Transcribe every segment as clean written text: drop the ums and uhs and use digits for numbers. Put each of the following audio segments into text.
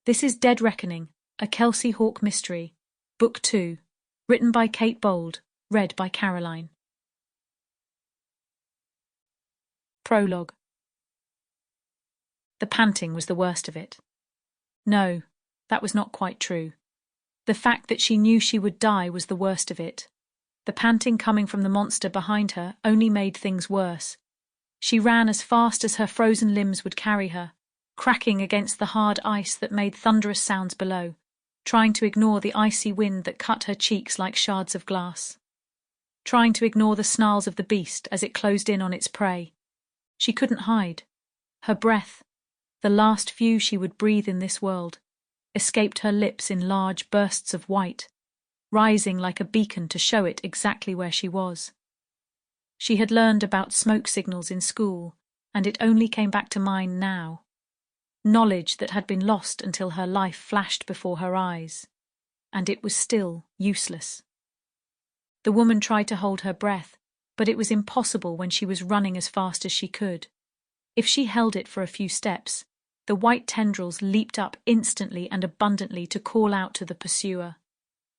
This is Dead Reckoning, a Kelsey Hawk mystery, Book 2, written by Kate Bold, read by Caroline. Prologue. The panting was the worst of it. No, that was not quite true. The fact that she knew she would die was the worst of it. The panting coming from the monster behind her only made things worse. She ran as fast as her frozen limbs would carry her, cracking against the hard ice that made thunderous sounds below, trying to ignore the icy wind that cut her cheeks like shards of glass. Trying to ignore the snarls of the beast as it closed in on its prey. She couldn't hide. Her breath, the last few she would breathe in this world, escaped her lips in large bursts of white, rising like a beacon to show it exactly where she was. She had learned about smoke signals in school, and it only came back to mind now. Knowledge that had been lost until her life flashed before her eyes, and it was still useless. The woman tried to hold her breath, but it was impossible when she was running as fast as she could. If she held it for a few steps, the white tendrils leaped up instantly and abundantly to call out to the pursuer.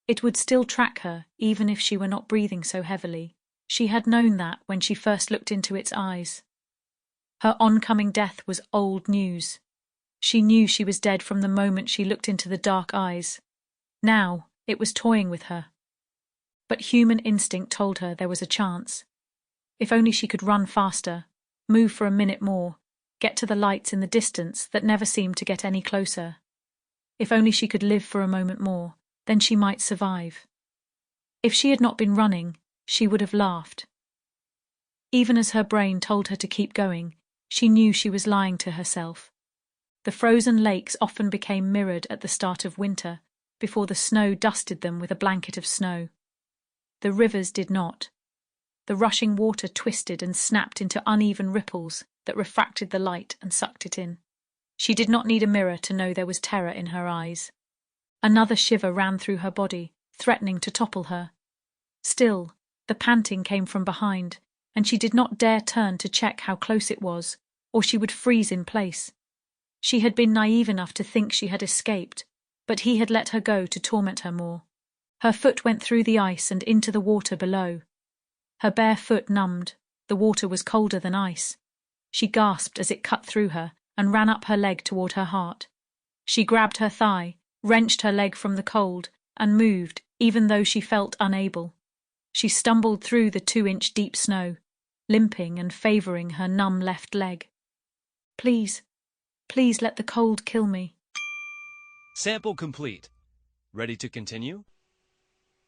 It would still track her, even if she were not breathing so heavily. She had known that when she first looked into its eyes. Her oncoming death was old news. She knew she was dead from the moment she looked into the dark eyes. Now it was toying with her. But human instinct told her there was a chance. If only she could run faster, move for a minute more, get to the lights in the distance that never seemed to get any closer. If only she could live for a moment more, then she might survive. If she had not been running, she would have laughed. Even as her brain told her to keep going, she knew she was lying to herself. The frozen lakes often became mirrored at the start of winter, before the snow dusted them with a blanket of snow. The rivers did not. The rushing water twisted and snapped into uneven ripples that refracted the light and sucked it in. She did not need a mirror to know there was terror in her eyes. Another shiver ran through her body, threatening to topple her. Still, the panting came from behind, and she did not dare turn to check how close it was, or she would freeze in place. She had been naive enough to think she had escaped, but he had let her go to torment her more. Her foot went through the ice and into the water below. Her bare foot numbed. The water was colder than ice. She gasped as it cut through her and ran up her leg toward her heart. She grabbed her thigh, wrenched her leg from the cold, and moved, even though she felt unable. She stumbled through the 2-inch deep snow, limping and favoring her numb left leg. Please, please let the cold kill me. Sample complete. Ready to continue?